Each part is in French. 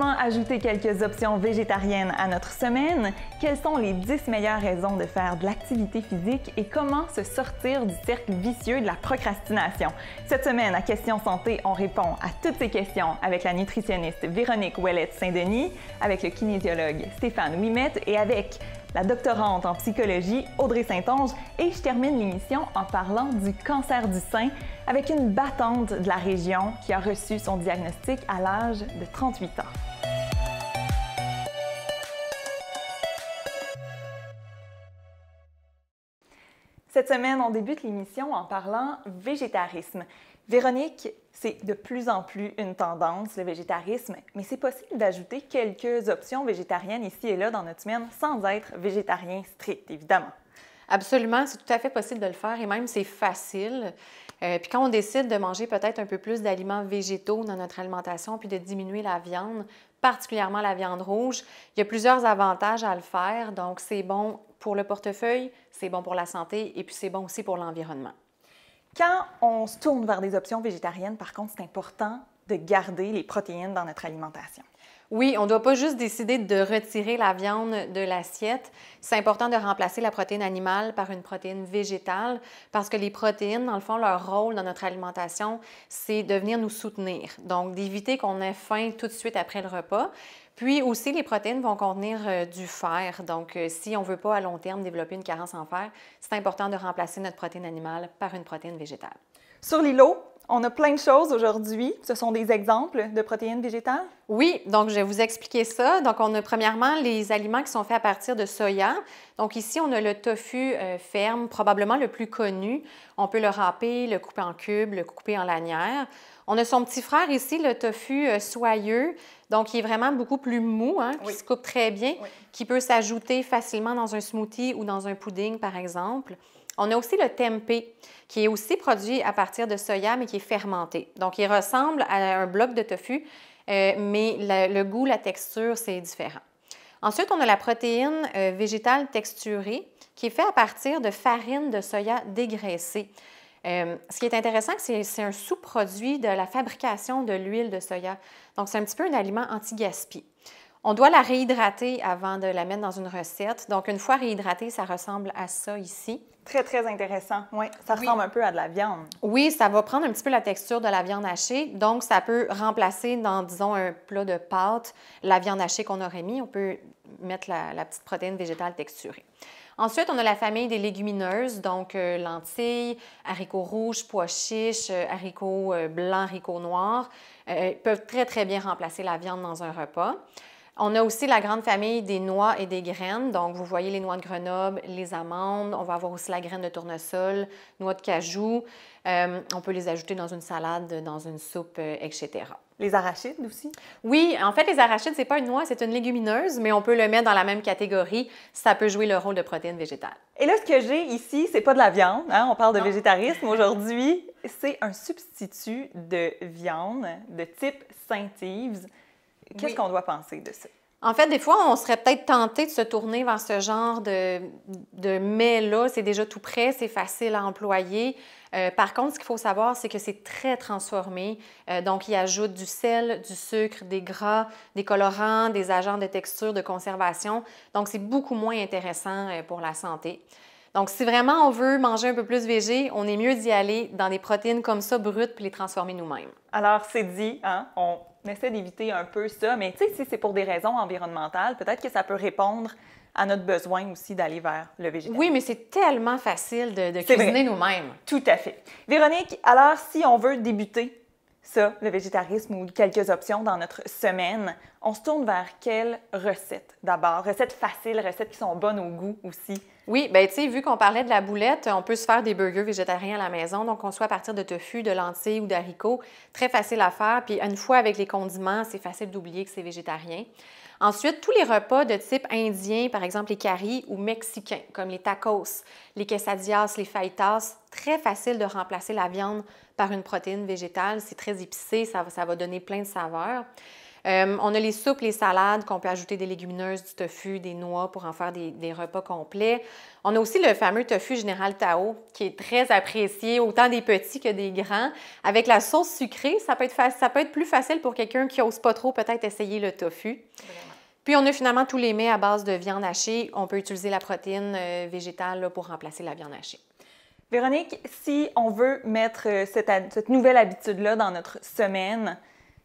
Comment ajouter quelques options végétariennes à notre semaine? Quelles sont les 10 meilleures raisons de faire de l'activité physique et comment se sortir du cercle vicieux de la procrastination? Cette semaine, à Questions Santé, on répond à toutes ces questions avec la nutritionniste Véronique Ouellette-Saint-Denis, avec le kinésiologue Stéphane Ouimette et avec la doctorante en psychologie Audrey Saint-Onge. Et je termine l'émission en parlant du cancer du sein avec une battante de la région qui a reçu son diagnostic à l'âge de 38 ans. Cette semaine, on débute l'émission en parlant végétarisme. Véronique, c'est de plus en plus une tendance, le végétarisme, mais c'est possible d'ajouter quelques options végétariennes ici et là dans notre semaine sans être végétarien strict, évidemment. Absolument, c'est tout à fait possible de le faire et même c'est facile. Puis quand on décide de manger peut-être un peu plus d'aliments végétaux dans notre alimentation puis de diminuer la viande, particulièrement la viande rouge, il y a plusieurs avantages à le faire. Donc, c'est bon pour le portefeuille, c'est bon pour la santé et puis c'est bon aussi pour l'environnement. Quand on se tourne vers des options végétariennes, par contre, c'est important de garder les protéines dans notre alimentation. Oui, on ne doit pas juste décider de retirer la viande de l'assiette. C'est important de remplacer la protéine animale par une protéine végétale parce que les protéines, dans le fond, leur rôle dans notre alimentation, c'est de venir nous soutenir. Donc, d'éviter qu'on ait faim tout de suite après le repas. Puis aussi, les protéines vont contenir du fer. Donc, si on ne veut pas à long terme développer une carence en fer, c'est important de remplacer notre protéine animale par une protéine végétale. Sur l'îlot, on a plein de choses aujourd'hui. Ce sont des exemples de protéines végétales? Oui, donc je vais vous expliquer ça. Donc, on a premièrement les aliments qui sont faits à partir de soya. Donc ici, on a le tofu ferme, probablement le plus connu. On peut le râper, le couper en cubes, le couper en lanières. On a son petit frère ici, le tofu soyeux, donc il est vraiment beaucoup plus mou, qui se coupe très bien, qui peut s'ajouter facilement dans un smoothie ou dans un pudding, par exemple. On a aussi le tempeh, qui est aussi produit à partir de soya, mais qui est fermenté. Donc, il ressemble à un bloc de tofu, mais le goût, la texture, c'est différent. Ensuite, on a la protéine végétale texturée, qui est faite à partir de farine de soya dégraissée. Ce qui est intéressant, c'est un sous-produit de la fabrication de l'huile de soya. Donc, c'est un petit peu un aliment anti-gaspi. On doit la réhydrater avant de la mettre dans une recette. Donc, une fois réhydratée, ça ressemble à ça ici. Très, très intéressant. Oui, ça ressemble un peu à de la viande. Oui, ça va prendre un petit peu la texture de la viande hachée. Donc, ça peut remplacer dans, disons, un plat de pâtes, la viande hachée qu'on aurait mis. On peut mettre la petite protéine végétale texturée. Ensuite, on a la famille des légumineuses, donc lentilles, haricots rouges, pois chiches, haricots blancs, haricots noirs. Ils peuvent très, très bien remplacer la viande dans un repas. On a aussi la grande famille des noix et des graines. Donc, vous voyez les noix de Grenoble, les amandes. On va avoir aussi la graine de tournesol, noix de cajou. On peut les ajouter dans une salade, dans une soupe, etc. Les arachides aussi? Oui, en fait, les arachides, ce n'est pas une noix, c'est une légumineuse, mais on peut le mettre dans la même catégorie. Ça peut jouer le rôle de protéine végétale. Et là, ce que j'ai ici, c'est pas de la viande. On parle de végétarisme aujourd'hui. C'est un substitut de viande de type Saint-Yves. Qu'est-ce qu'on doit penser de ça? En fait, des fois, on serait peut-être tenté de se tourner vers ce genre de mets-là. C'est déjà tout prêt, c'est facile à employer. Par contre, ce qu'il faut savoir, c'est que c'est très transformé. Donc, il ajoute du sel, du sucre, des gras, des colorants, des agents de texture, de conservation. Donc, c'est beaucoup moins intéressant pour la santé. Donc, si vraiment on veut manger un peu plus végé, on est mieux d'y aller dans des protéines comme ça, brutes, puis les transformer nous-mêmes. Alors, c'est dit, on essaie d'éviter un peu ça, mais tu sais, si c'est pour des raisons environnementales, peut-être que ça peut répondre à notre besoin aussi d'aller vers le végétarisme. Oui, mais c'est tellement facile de cuisiner nous-mêmes. Tout à fait. Véronique, alors si on veut débuter ça, le végétarisme ou quelques options dans notre semaine, on se tourne vers quelle recette d'abord? Recettes faciles, recettes qui sont bonnes au goût aussi. Oui, bien tu sais, vu qu'on parlait de la boulette, on peut se faire des burgers végétariens à la maison, donc on soit à partir de tofu, de lentilles ou d'haricots. Très facile à faire, puis une fois avec les condiments, c'est facile d'oublier que c'est végétarien. Ensuite, tous les repas de type indien, par exemple les caris, ou mexicains, comme les tacos, les quesadillas, les fajitas, très facile de remplacer la viande par une protéine végétale. C'est très épicé, ça va donner plein de saveurs. On a les soupes, les salades, qu'on peut ajouter des légumineuses, du tofu, des noix pour en faire des repas complets. On a aussi le fameux tofu Général Tao, qui est très apprécié, autant des petits que des grands. Avec la sauce sucrée, ça peut être plus facile pour quelqu'un qui n'ose pas trop peut-être essayer le tofu. Puis on a finalement tous les mets à base de viande hachée. On peut utiliser la protéine végétale là, pour remplacer la viande hachée. Véronique, si on veut mettre cette nouvelle habitude-là dans notre semaine,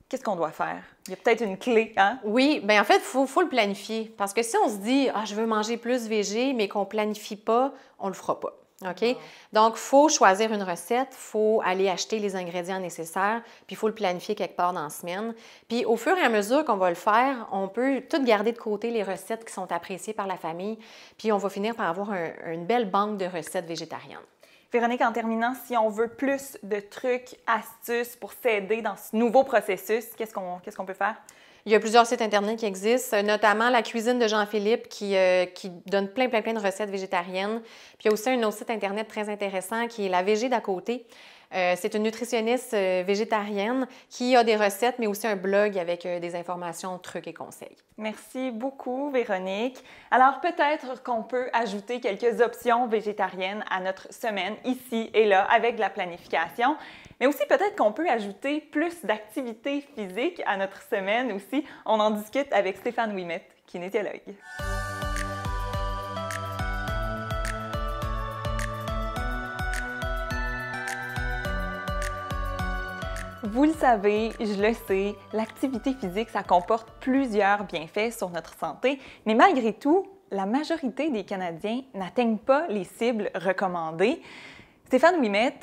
qu'est-ce qu'on doit faire? Il y a peut-être une clé, hein? Oui, bien en fait, il faut le planifier. Parce que si on se dit « Ah, je veux manger plus végé », mais qu'on ne planifie pas, on ne le fera pas. OK? Oh. Donc, il faut choisir une recette, il faut aller acheter les ingrédients nécessaires, puis il faut le planifier quelque part dans la semaine. Puis au fur et à mesure qu'on va le faire, on peut tout garder de côté les recettes qui sont appréciées par la famille, puis on va finir par avoir une belle banque de recettes végétariennes. Véronique, en terminant, si on veut plus de trucs, astuces pour s'aider dans ce nouveau processus, qu'est-ce qu'on peut faire? Il y a plusieurs sites Internet qui existent, notamment la cuisine de Jean-Philippe qui donne plein de recettes végétariennes. Puis il y a aussi un autre site Internet très intéressant qui est la Végé d'à côté. C'est une nutritionniste végétarienne qui a des recettes, mais aussi un blog avec des informations, trucs et conseils. Merci beaucoup, Véronique. Alors, peut-être qu'on peut ajouter quelques options végétariennes à notre semaine, ici et là, avec de la planification. Mais aussi, peut-être qu'on peut ajouter plus d'activités physiques à notre semaine aussi. On en discute avec Stéphane Ouimet, kinésiologue. Vous le savez, je le sais, l'activité physique, ça comporte plusieurs bienfaits sur notre santé, mais malgré tout, la majorité des Canadiens n'atteignent pas les cibles recommandées. Stéphane Ouimet,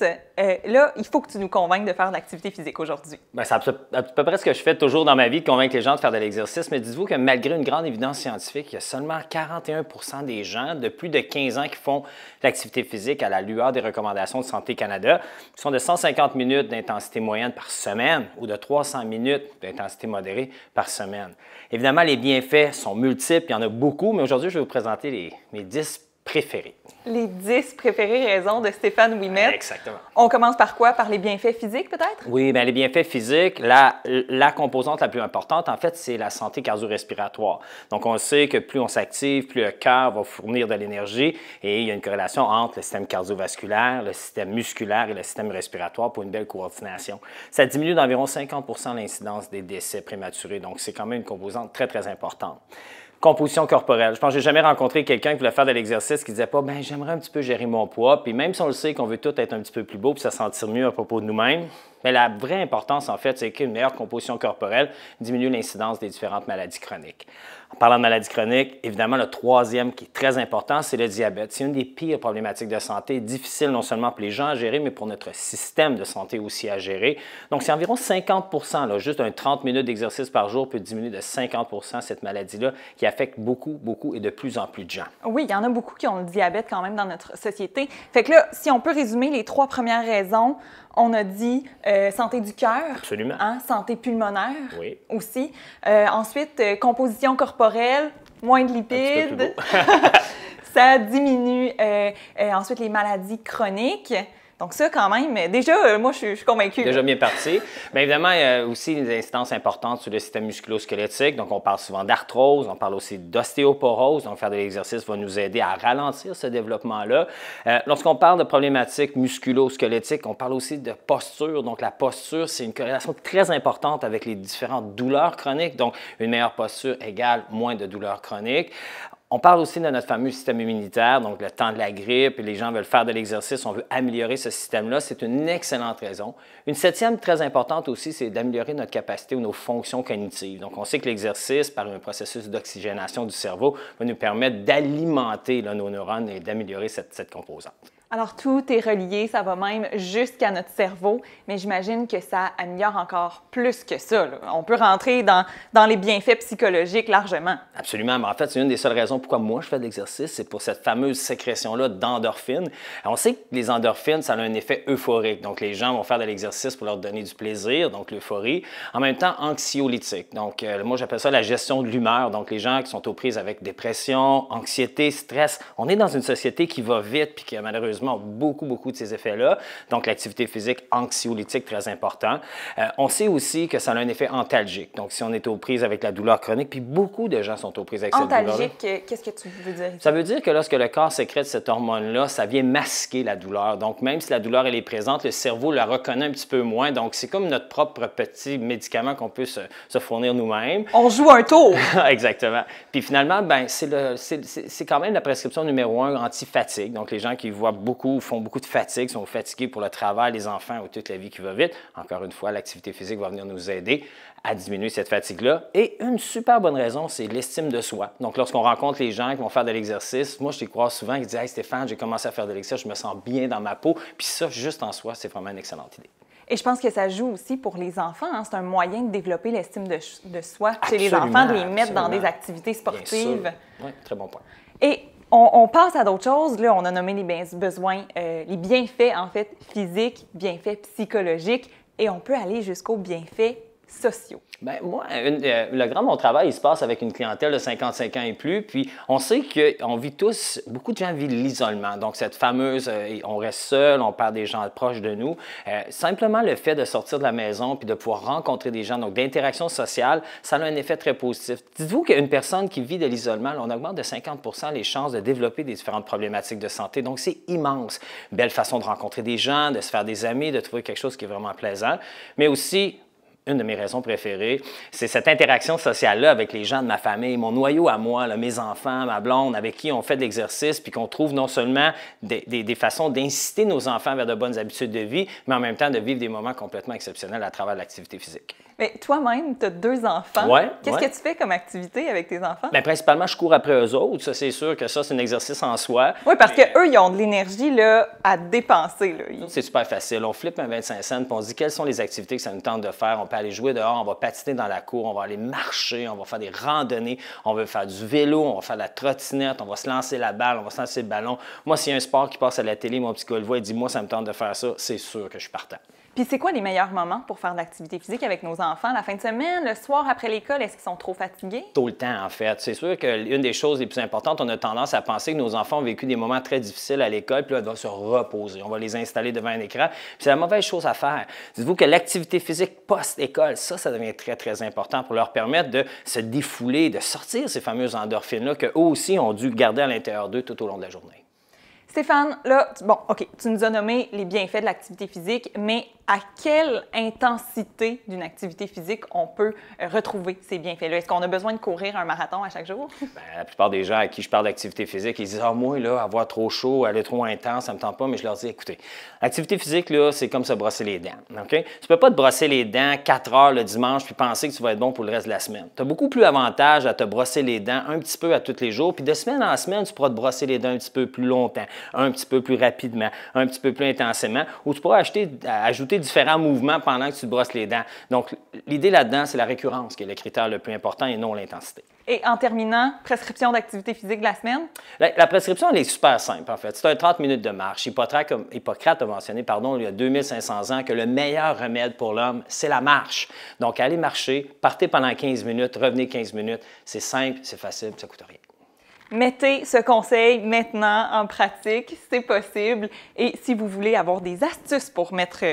là, il faut que tu nous convainques de faire de l'activité physique aujourd'hui. Bien, c'est à peu près ce que je fais toujours dans ma vie, de convaincre les gens de faire de l'exercice. Mais dites-vous que malgré une grande évidence scientifique, il y a seulement 41 % des gens de plus de 15 ans qui font de l'activité physique à la lueur des recommandations de Santé Canada, qui sont de 150 minutes d'intensité moyenne par semaine ou de 300 minutes d'intensité modérée par semaine. Évidemment, les bienfaits sont multiples, il y en a beaucoup, mais aujourd'hui, je vais vous présenter mes 10 préférés. Les 10 préférées raisons de Stéphane Ouimet. Exactement. On commence par quoi? Par les bienfaits physiques, peut-être? Oui, bien les bienfaits physiques, la composante la plus importante, en fait, c'est la santé cardio-respiratoire. Donc, on sait que plus on s'active, plus le cœur va fournir de l'énergie et il y a une corrélation entre le système cardiovasculaire, le système musculaire et le système respiratoire pour une belle coordination. Ça diminue d'environ 50 % l'incidence des décès prématurés. Donc, c'est quand même une composante très, très importante. Composition corporelle. Je pense que j'ai jamais rencontré quelqu'un qui voulait faire de l'exercice qui disait pas « ben j'aimerais un petit peu gérer mon poids ». Puis même si on le sait qu'on veut tout être un petit peu plus beau puis se sentir mieux à propos de nous-mêmes, mais la vraie importance, en fait, c'est qu'une meilleure composition corporelle diminue l'incidence des différentes maladies chroniques. En parlant de maladies chroniques, évidemment, le troisième qui est très important, c'est le diabète. C'est une des pires problématiques de santé, difficile non seulement pour les gens à gérer, mais pour notre système de santé aussi à gérer. Donc, c'est environ 50 % là, juste un 30 minutes d'exercice par jour peut diminuer de 50 % cette maladie-là qui affecte beaucoup et de plus en plus de gens. Oui, il y en a beaucoup qui ont le diabète quand même dans notre société. Fait que là, si on peut résumer les 3 premières raisons, on a dit santé du cœur, absolument, hein, santé pulmonaire oui, aussi. Ensuite, composition corporelle, moins de lipides. Ça diminue ensuite les maladies chroniques. Donc ça, quand même, déjà, moi, je suis convaincue. Déjà bien parti. Bien évidemment, il y a aussi des incidences importantes sur le système musculo-squelettique. Donc, on parle souvent d'arthrose, on parle aussi d'ostéoporose. Donc, faire de l'exercice va nous aider à ralentir ce développement-là. Lorsqu'on parle de problématiques musculo-squelettiques, on parle aussi de posture. Donc, la posture, c'est une corrélation très importante avec les différentes douleurs chroniques. Donc, une meilleure posture égale moins de douleurs chroniques. On parle aussi de notre fameux système immunitaire, donc le temps de la grippe, et les gens veulent faire de l'exercice, on veut améliorer ce système-là, c'est une excellente raison. Une septième très importante aussi, c'est d'améliorer notre capacité ou nos fonctions cognitives. Donc, on sait que l'exercice, par un processus d'oxygénation du cerveau, va nous permettre d'alimenter nos neurones et d'améliorer cette composante. Alors, tout est relié, ça va même jusqu'à notre cerveau, mais j'imagine que ça améliore encore plus que ça, là. On peut rentrer dans les bienfaits psychologiques largement. Absolument, mais en fait, c'est une des seules raisons pourquoi moi je fais de l'exercice, c'est pour cette fameuse sécrétion-là d'endorphines. On sait que les endorphines, ça a un effet euphorique, donc les gens vont faire de l'exercice pour leur donner du plaisir, donc l'euphorie, en même temps anxiolytique. Donc, moi j'appelle ça la gestion de l'humeur, donc les gens qui sont aux prises avec dépression, anxiété, stress. On est dans une société qui va vite puis qui malheureusement malheureusement, ont beaucoup de ces effets-là. Donc, l'activité physique anxiolytique, très important. On sait aussi que ça a un effet antalgique. Donc, si on est aux prises avec la douleur chronique, puis beaucoup de gens sont aux prises avec cette douleur-là. Antalgique, qu'est-ce que tu veux dire? Ça veut dire que lorsque le corps sécrète cette hormone-là, ça vient masquer la douleur. Donc, même si la douleur elle est présente, le cerveau la reconnaît un petit peu moins. Donc, c'est comme notre propre petit médicament qu'on peut se fournir nous-mêmes. On joue un tour! Exactement. Puis finalement, ben, c'est quand même la prescription numéro 1 anti-fatigue. Donc, les gens qui voient beaucoup, font beaucoup de fatigue, sont fatigués pour le travail, les enfants ou toute la vie qui va vite. Encore une fois, l'activité physique va venir nous aider à diminuer cette fatigue-là. Et une super bonne raison, c'est l'estime de soi. Donc, lorsqu'on rencontre les gens qui vont faire de l'exercice, moi, je les croise souvent, qui disent « Hey Stéphane, j'ai commencé à faire de l'exercice, je me sens bien dans ma peau. » Puis ça, juste en soi, c'est vraiment une excellente idée. Et je pense que ça joue aussi pour les enfants. Hein? C'est un moyen de développer l'estime de soi chez les Absolument, enfants, de les mettre dans des activités sportives. Oui, très bon point. Et on passe à d'autres choses. Là, on a nommé les besoins, les bienfaits, en fait, physiques, bienfaits psychologiques, et on peut aller jusqu'aux bienfaits sociaux. Bien, moi, le grand mon travail, il se passe avec une clientèle de 55 ans et plus, puis on sait qu'on vit tous, beaucoup de gens vivent l'isolement. Donc, cette fameuse, on reste seul, on perd des gens proches de nous. Simplement le fait de sortir de la maison puis de pouvoir rencontrer des gens, donc d'interaction sociale, ça a un effet très positif. Dites-vous qu'une personne qui vit de l'isolement, on augmente de 50 les chances de développer des différentes problématiques de santé. Donc, c'est immense. Belle façon de rencontrer des gens, de se faire des amis, de trouver quelque chose qui est vraiment plaisant, mais aussi une de mes raisons préférées, c'est cette interaction sociale-là avec les gens de ma famille, mon noyau à moi, là, mes enfants, ma blonde, avec qui on fait de l'exercice, puis qu'on trouve non seulement des façons d'inciter nos enfants vers de bonnes habitudes de vie, mais en même temps de vivre des moments complètement exceptionnels à travers l'activité physique. Mais toi-même, tu as 2 enfants. Ouais, Qu'est-ce que tu fais comme activité avec tes enfants? Bien, principalement, je cours après eux autres. Ça, c'est sûr que ça, c'est un exercice en soi. Oui, parce qu'eux, ils ont de l'énergie là, à dépenser. Là. C'est super facile. On flippe un 25 cents, puis on se dit quelles sont les activités que ça nous tente de faire. On peut aller jouer dehors, on va patiner dans la cour, on va aller marcher, on va faire des randonnées, on veut faire du vélo, on va faire de la trottinette, on va se lancer la balle, on va se lancer le ballon. Moi, s'il y a un sport qui passe à la télé, mon petit gars le voit et dit « Moi, ça me tente de faire ça », c'est sûr que je suis partant. Puis c'est quoi les meilleurs moments pour faire de l'activité physique avec nos enfants? La fin de semaine, le soir après l'école, est-ce qu'ils sont trop fatigués? Tout le temps, en fait. C'est sûr qu'une des choses les plus importantes, on a tendance à penser que nos enfants ont vécu des moments très difficiles à l'école, puis là, ils doivent se reposer. On va les installer devant un écran. Puis c'est la mauvaise chose à faire. Dites-vous que l'activité physique post-école, ça devient très important pour leur permettre de se défouler, de sortir ces fameuses endorphines-là qu'eux aussi ont dû garder à l'intérieur d'eux tout au long de la journée. Stéphane, là, bon, OK, tu nous as nommé les bienfaits de l'activité physique, mais à quelle intensité d'une activité physique on peut retrouver ces bienfaits-là? Est-ce qu'on a besoin de courir un marathon à chaque jour? Bien, la plupart des gens à qui je parle d'activité physique, ils disent « Ah, moi, là, avoir trop chaud, aller trop intense, ça me tente pas. » Mais je leur dis « Écoutez, l'activité physique, là, c'est comme se brosser les dents. OK? Tu peux pas te brosser les dents 4 heures le dimanche puis penser que tu vas être bon pour le reste de la semaine. Tu as beaucoup plus d'avantages à te brosser les dents un petit peu à tous les jours, puis de semaine en semaine, tu pourras te brosser les dents un petit peu plus longtemps, un petit peu plus rapidement, un petit peu plus intensément, ou tu pourras ajouter différents mouvements pendant que tu te brosses les dents. Donc, l'idée là-dedans, c'est la récurrence qui est le critère le plus important et non l'intensité. Et en terminant, prescription d'activité physique de la semaine? La prescription, elle est super simple, en fait. C'est un 30 minutes de marche. Hippocrate a mentionné, il y a 2500 ans, que le meilleur remède pour l'homme, c'est la marche. Donc, allez marcher, partez pendant 15 minutes, revenez 15 minutes. C'est simple, c'est facile, ça ne coûte rien. Mettez ce conseil maintenant en pratique, c'est possible. Et si vous voulez avoir des astuces pour mettre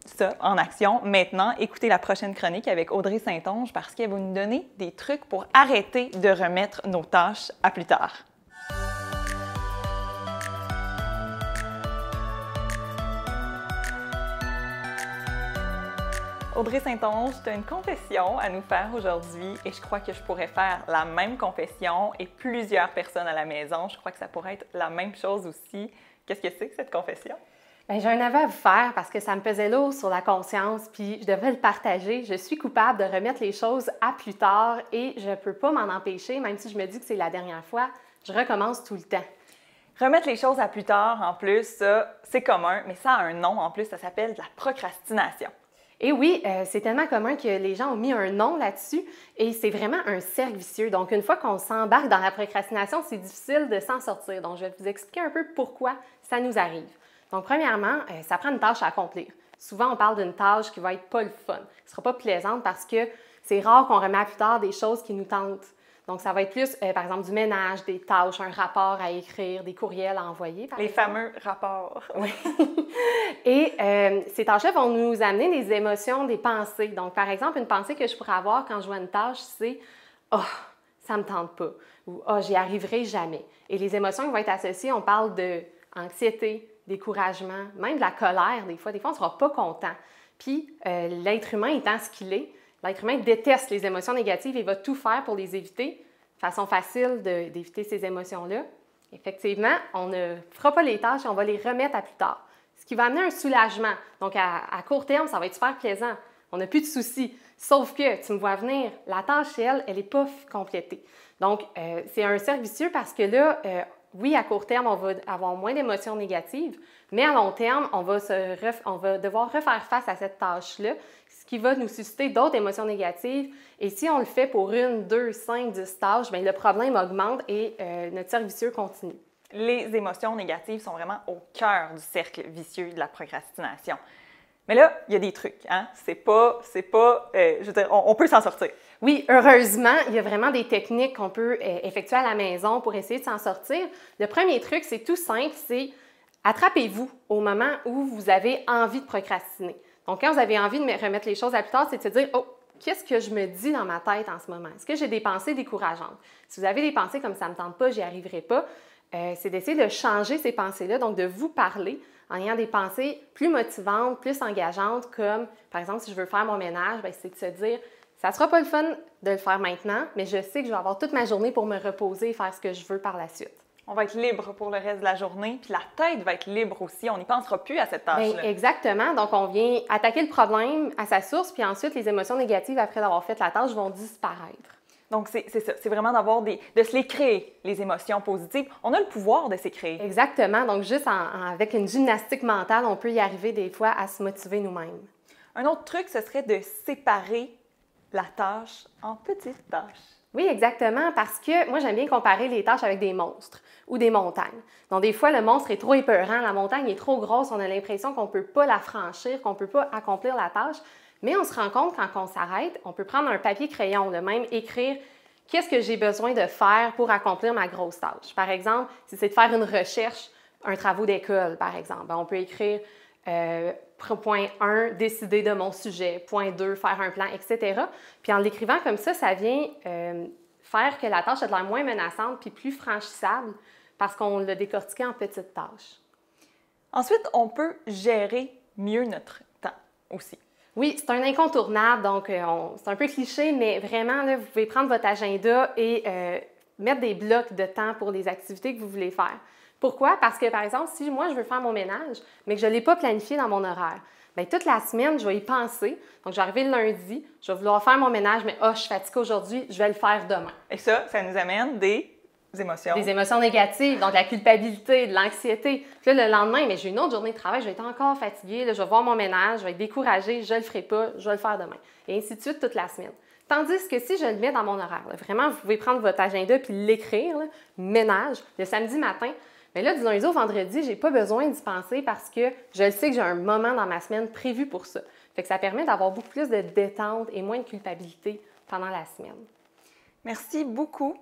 ça en action maintenant, écoutez la prochaine chronique avec Audrey Saint-Onge parce qu'elle va nous donner des trucs pour arrêter de remettre nos tâches à plus tard. Audrey Saint-Onge, tu as une confession à nous faire aujourd'hui et je crois que je pourrais faire la même confession et plusieurs personnes à la maison. Je crois que ça pourrait être la même chose aussi. Qu'est-ce que c'est que cette confession? Bien, j'ai un aveu à vous faire parce que ça me pesait lourd sur la conscience puis je devrais le partager. Je suis coupable de remettre les choses à plus tard et je ne peux pas m'en empêcher, même si je me dis que c'est la dernière fois, je recommence tout le temps. Remettre les choses à plus tard, en plus, ça, c'est commun, mais ça a un nom en plus, ça s'appelle de la procrastination. Et oui, c'est tellement commun que les gens ont mis un nom là-dessus et c'est vraiment un cercle vicieux. Donc, une fois qu'on s'embarque dans la procrastination, c'est difficile de s'en sortir. Donc, je vais vous expliquer un peu pourquoi ça nous arrive. Donc, premièrement, ça prend une tâche à accomplir. Souvent, on parle d'une tâche qui va être pas le fun. Ce ne sera pas plaisante parce que c'est rare qu'on remet à plus tard des choses qui nous tentent. Donc, ça va être plus, par exemple, du ménage, des tâches, un rapport à écrire, des courriels à envoyer, par exemple. fameux rapports. Oui. Et ces tâches-là vont nous amener des émotions, des pensées. Donc, par exemple, une pensée que je pourrais avoir quand je vois une tâche, c'est « Oh, ça me tente pas » ou « Oh, j'y arriverai jamais ». Et les émotions qui vont être associées, on parle d'anxiété, découragement, même de la colère des fois. Des fois, on ne sera pas content. Puis, l'être humain étant ce qu'il est, l'être humain déteste les émotions négatives et va tout faire pour les éviter. Façon facile d'éviter ces émotions-là. Effectivement, on ne fera pas les tâches et on va les remettre à plus tard. Ce qui va amener un soulagement. Donc, à court terme, ça va être super plaisant. On n'a plus de soucis. Sauf que, tu me vois venir, la tâche, elle n'est pas complétée. Donc, c'est un cercle vicieux parce que là, oui, à court terme, on va avoir moins d'émotions négatives, mais à long terme, on va devoir refaire face à cette tâche-là, ce qui va nous susciter d'autres émotions négatives. Et si on le fait pour 1, 2, 5, 10 tâches, bien, le problème augmente et notre cercle vicieux continue. Les émotions négatives sont vraiment au cœur du cercle vicieux de la procrastination. Mais là, il y a des trucs, hein? C'est pas, je veux dire, on peut s'en sortir. Oui, heureusement, il y a vraiment des techniques qu'on peut effectuer à la maison pour essayer de s'en sortir. Le premier truc, c'est tout simple, c'est attrapez-vous au moment où vous avez envie de procrastiner. Donc, quand vous avez envie de remettre les choses à plus tard, c'est de se dire « Oh, qu'est-ce que je me dis dans ma tête en ce moment? Est-ce que j'ai des pensées décourageantes? » Si vous avez des pensées comme « ça ne me tente pas, j'y arriverai pas », c'est d'essayer de changer ces pensées-là, donc de vous parler en ayant des pensées plus motivantes, plus engageantes, comme, par exemple, si je veux faire mon ménage, c'est de se dire « ça ne sera pas le fun de le faire maintenant, mais je sais que je vais avoir toute ma journée pour me reposer et faire ce que je veux par la suite. » On va être libre pour le reste de la journée, puis la tête va être libre aussi. On n'y pensera plus à cette tâche-là. Bien, exactement. Donc, on vient attaquer le problème à sa source, puis ensuite, les émotions négatives, après avoir fait la tâche, vont disparaître. Donc, c'est ça. C'est vraiment de se les créer, les émotions positives. On a le pouvoir de s'y créer. Exactement. Donc, juste avec une gymnastique mentale, on peut y arriver des fois à se motiver nous-mêmes. Un autre truc, ce serait de séparer la tâche en petites tâches. Oui, exactement, parce que moi, j'aime bien comparer les tâches avec des monstres ou des montagnes. Donc, des fois, le monstre est trop épeurant, la montagne est trop grosse, on a l'impression qu'on ne peut pas la franchir, qu'on ne peut pas accomplir la tâche, mais on se rend compte quand on s'arrête, on peut prendre un papier-crayon, de même écrire qu'est-ce que j'ai besoin de faire pour accomplir ma grosse tâche. Par exemple, si c'est de faire une recherche, un travail d'école, par exemple, on peut écrire point 1, décider de mon sujet, point 2, faire un plan, etc. Puis en l'écrivant comme ça vient faire que la tâche a de l'air moins menaçante puis plus franchissable parce qu'on l'a décortiqué en petites tâches. Ensuite, on peut gérer mieux notre temps aussi. Oui, c'est un incontournable, donc c'est un peu cliché, mais vraiment, là, vous pouvez prendre votre agenda et mettre des blocs de temps pour les activités que vous voulez faire. Pourquoi? Parce que, par exemple, si moi, je veux faire mon ménage, mais que je ne l'ai pas planifié dans mon horaire, bien, toute la semaine, je vais y penser. Donc, je vais arriver le lundi, je vais vouloir faire mon ménage, mais je suis fatiguée aujourd'hui, je vais le faire demain. Et ça nous amène des émotions. Des émotions négatives, donc la culpabilité, de l'anxiété. Puis là, le lendemain, mais j'ai une autre journée de travail, je vais être encore fatiguée, là, je vais voir mon ménage, je vais être découragée, je ne le ferai pas, je vais le faire demain. Et ainsi de suite toute la semaine. Tandis que si je le mets dans mon horaire, là, vraiment, vous pouvez prendre votre agenda puis l'écrire, là, ménage, le samedi matin. Mais là, du lundi au vendredi, je n'ai pas besoin d'y penser parce que je le sais que j'ai un moment dans ma semaine prévu pour ça. Fait que ça permet d'avoir beaucoup plus de détente et moins de culpabilité pendant la semaine. Merci beaucoup,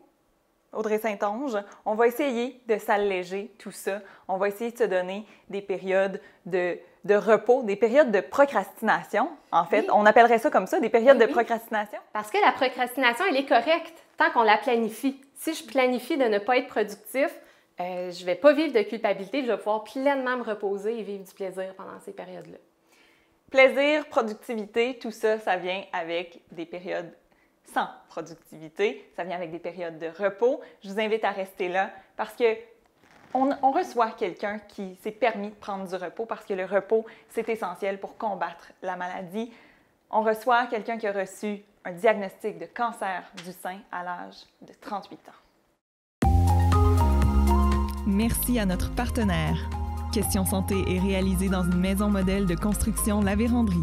Audrey Saint-Onge. On va essayer de s'alléger tout ça. On va essayer de se donner des périodes de repos, des périodes de procrastination. En fait, on appellerait ça comme ça, des périodes de procrastination. Parce que la procrastination, elle est correcte tant qu'on la planifie. Si je planifie de ne pas être productif, je ne vais pas vivre de culpabilité, je vais pouvoir pleinement me reposer et vivre du plaisir pendant ces périodes-là. Plaisir, productivité, tout ça, ça vient avec des périodes sans productivité, ça vient avec des périodes de repos. Je vous invite à rester là parce que on reçoit quelqu'un qui s'est permis de prendre du repos parce que le repos, c'est essentiel pour combattre la maladie. On reçoit quelqu'un qui a reçu un diagnostic de cancer du sein à l'âge de 38 ans. Merci à notre partenaire. Question Santé est réalisée dans une maison modèle de construction La Vérandrie.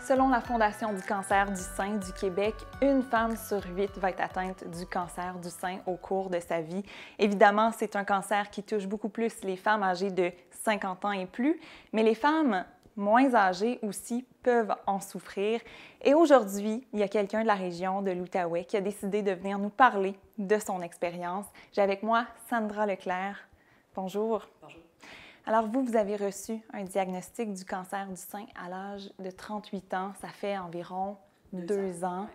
Selon la Fondation du cancer du sein du Québec, une femme sur 8 va être atteinte du cancer du sein au cours de sa vie. Évidemment, c'est un cancer qui touche beaucoup plus les femmes âgées de 50 ans et plus, mais les femmes moins âgés aussi peuvent en souffrir. Et aujourd'hui, il y a quelqu'un de la région de l'Outaouais qui a décidé de venir nous parler de son expérience. J'ai avec moi Sandra Leclerc. Bonjour. Bonjour. Alors vous avez reçu un diagnostic du cancer du sein à l'âge de 38 ans. Ça fait environ 2 ans.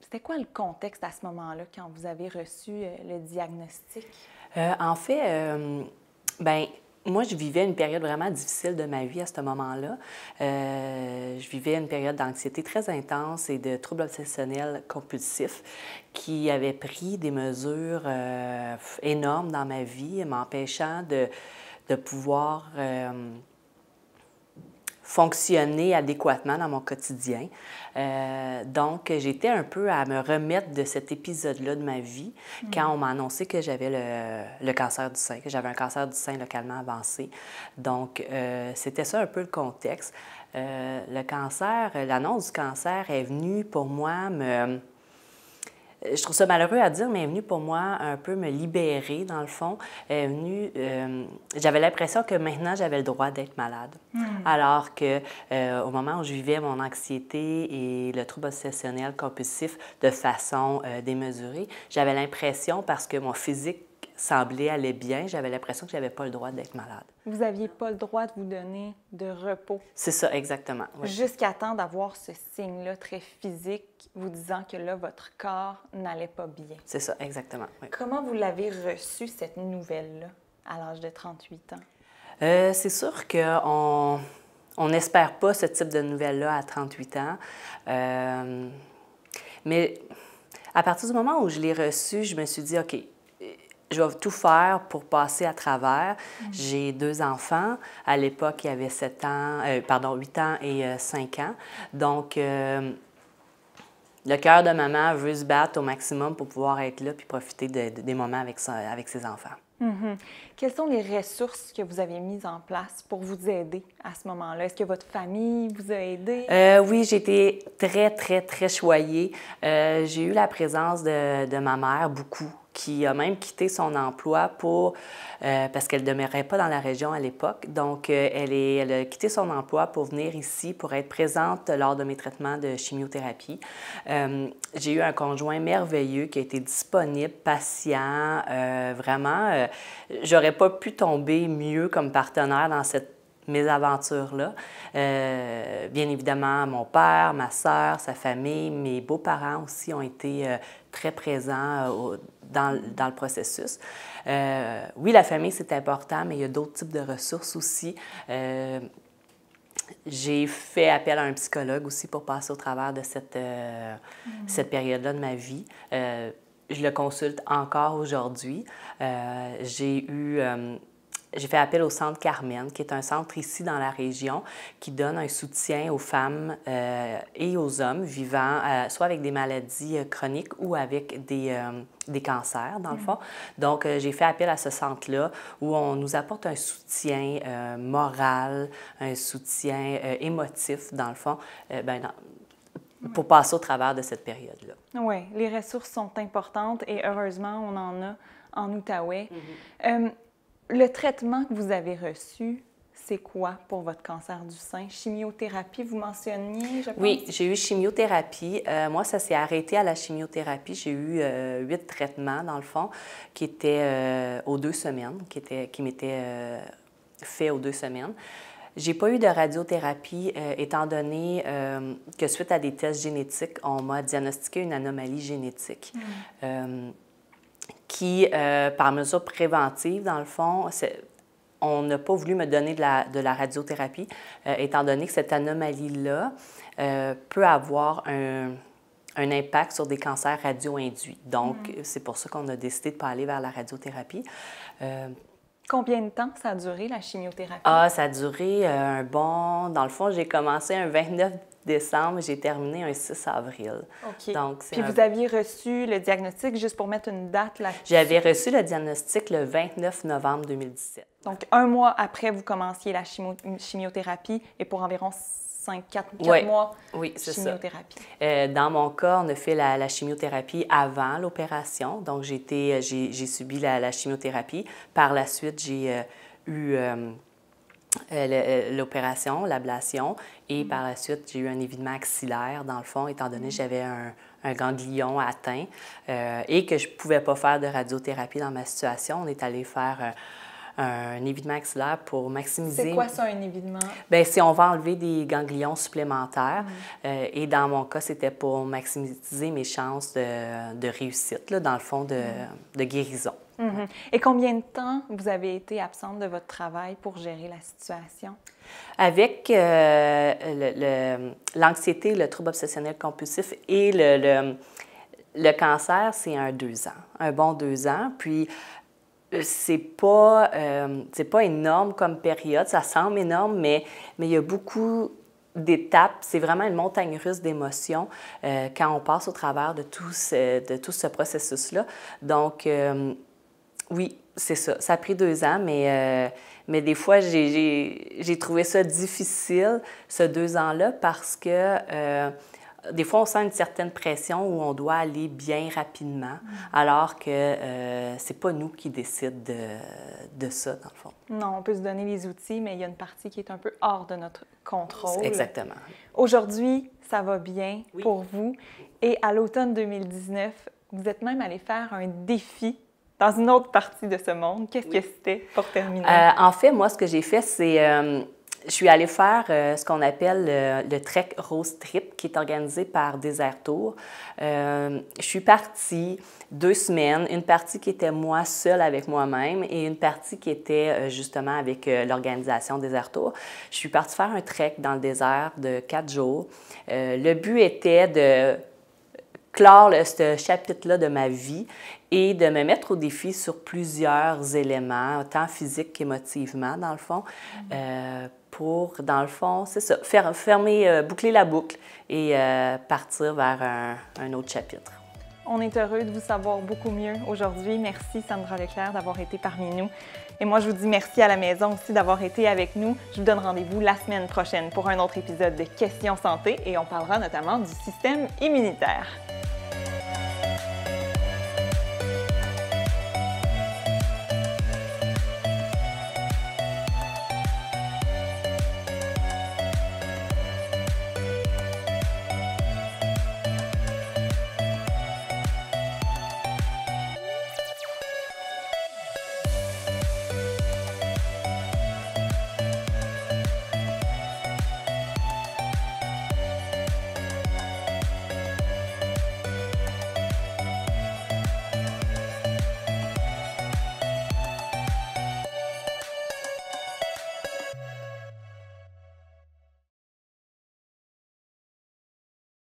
C'était quoi le contexte à ce moment-là quand vous avez reçu le diagnostic? En fait, moi, je vivais une période vraiment difficile de ma vie à ce moment-là. Je vivais une période d'anxiété très intense et de troubles obsessionnels compulsifs qui avaient pris des mesures énormes dans ma vie, m'empêchant de pouvoir fonctionner adéquatement dans mon quotidien. Donc, j'étais un peu à me remettre de cet épisode-là de ma vie quand on m'a annoncé que j'avais le cancer du sein, que j'avais un cancer du sein localement avancé. Donc, c'était ça un peu le contexte. Le cancer, l'annonce du cancer est venue pour moi je trouve ça malheureux à dire, mais elle est venue pour moi un peu me libérer, dans le fond. Elle est venue... j'avais l'impression que maintenant, j'avais le droit d'être malade. Alors que au moment où je vivais mon anxiété et le trouble obsessionnel compulsif de façon démesurée, j'avais l'impression, parce que mon physique semblait aller bien, j'avais l'impression que je n'avais pas le droit d'être malade. Vous n'aviez pas le droit de vous donner de repos. C'est ça, exactement. Oui. Jusqu'à temps d'avoir ce signe-là très physique vous disant que là, votre corps n'allait pas bien. C'est ça, exactement. Oui. Comment vous l'avez reçue, cette nouvelle-là, à l'âge de 38 ans? C'est sûr qu'on n'espère pas ce type de nouvelles-là à 38 ans. Mais à partir du moment où je l'ai reçue, je me suis dit, OK, je vais tout faire pour passer à travers. J'ai 2 enfants. À l'époque, il y avait 8 ans et 5 ans. Donc, le cœur de maman veut se battre au maximum pour pouvoir être là puis profiter des moments avec ses enfants. Quelles sont les ressources que vous avez mises en place pour vous aider à ce moment-là? Est-ce que votre famille vous a aidé? Oui, j'ai été très, très, très choyée. J'ai eu la présence de ma mère, beaucoup, qui a même quitté son emploi parce qu'elle ne demeurait pas dans la région à l'époque. Donc, elle a quitté son emploi pour venir ici, pour être présente lors de mes traitements de chimiothérapie. J'ai eu un conjoint merveilleux qui a été disponible, patient, vraiment. J'aurais pas pu tomber mieux comme partenaire dans cette mésaventure-là. Bien évidemment, mon père, ma sœur, sa famille, mes beaux-parents aussi ont été très présents dans le processus. Oui, la famille, c'est important, mais il y a d'autres types de ressources aussi. J'ai fait appel à un psychologue aussi pour passer au travers de cette période-là de ma vie. Je le consulte encore aujourd'hui. J'ai fait appel au Centre Carmen, qui est un centre ici dans la région qui donne un soutien aux femmes et aux hommes vivant soit avec des maladies chroniques ou avec des cancers, dans le fond. Donc, j'ai fait appel à ce centre-là où on nous apporte un soutien moral, un soutien émotif, dans le fond, pour passer au travers de cette période-là. Oui, les ressources sont importantes et heureusement, on en a en Outaouais. Le traitement que vous avez reçu, c'est quoi pour votre cancer du sein? Chimiothérapie, vous mentionniez, je pense? Oui, j'ai eu chimiothérapie. Moi, ça s'est arrêté à la chimiothérapie. J'ai eu 8 traitements, dans le fond, qui étaient aux 2 semaines, qui m'étaient faits aux 2 semaines. J'ai pas eu de radiothérapie, étant donné que suite à des tests génétiques, on m'a diagnostiqué une anomalie génétique. Qui, par mesure préventive, dans le fond, on n'a pas voulu me donner de la radiothérapie, étant donné que cette anomalie-là peut avoir un impact sur des cancers radio-induits. Donc, c'est pour ça qu'on a décidé de ne pas aller vers la radiothérapie. Combien de temps ça a duré, la chimiothérapie? Ça a duré Dans le fond, j'ai commencé un 29 décembre, j'ai terminé un 6 avril. OK. Donc, puis vous aviez reçu le diagnostic, juste pour mettre une date là-dessus? J'avais reçu le diagnostic le 29 novembre 2017. Donc, 1 mois après, vous commenciez la chimiothérapie et pour environ 4 mois de chimiothérapie. Dans mon cas, on a fait la chimiothérapie avant l'opération. Donc, j'ai subi la chimiothérapie. Par la suite, j'ai eu l'opération, l'ablation, et par la suite, j'ai eu un évidement axillaire, dans le fond, étant donné que j'avais un ganglion atteint et que je ne pouvais pas faire de radiothérapie dans ma situation. On est allé faire un évidement axillaire pour maximiser... C'est quoi ça, un évidement? Bien, si on va enlever des ganglions supplémentaires, et dans mon cas, c'était pour maximiser mes chances de réussite, là, dans le fond, de guérison. Et combien de temps vous avez été absente de votre travail pour gérer la situation? Avec l'anxiété, le trouble obsessionnel compulsif et le cancer, c'est un 2 ans, un bon 2 ans. Puis, c'est pas énorme comme période, ça semble énorme, mais il y a beaucoup d'étapes. C'est vraiment une montagne russe d'émotions quand on passe au travers de tout ce processus-là. Donc, oui, c'est ça. Ça a pris 2 ans, mais des fois, j'ai trouvé ça difficile, ce 2 ans-là, parce que des fois, on sent une certaine pression où on doit aller bien rapidement, alors que c'est pas nous qui décident de ça, dans le fond. Non, on peut se donner les outils, mais il y a une partie qui est un peu hors de notre contrôle. Exactement. Aujourd'hui, ça va bien pour vous. Et à l'automne 2019, vous êtes même allé faire un défi dans une autre partie de ce monde. Qu'est-ce que c'était pour terminer? En fait, moi, ce que j'ai fait, c'est... je suis allée faire ce qu'on appelle le Trek Rose Trip, qui est organisé par Désert Tour. Je suis partie 2 semaines, une partie qui était moi seule avec moi-même et une partie qui était justement avec l'organisation Désert Tour. Je suis partie faire un trek dans le désert de 4 jours. Le but était de clore ce chapitre-là de ma vie et de me mettre au défi sur plusieurs éléments, tant physiques qu'émotivement, dans le fond, pour, dans le fond, c'est ça, boucler la boucle et partir vers un autre chapitre. On est heureux de vous savoir beaucoup mieux aujourd'hui. Merci, Sandra Leclerc, d'avoir été parmi nous. Et moi, je vous dis merci à la maison aussi d'avoir été avec nous. Je vous donne rendez-vous la semaine prochaine pour un autre épisode de Questions santé et on parlera notamment du système immunitaire.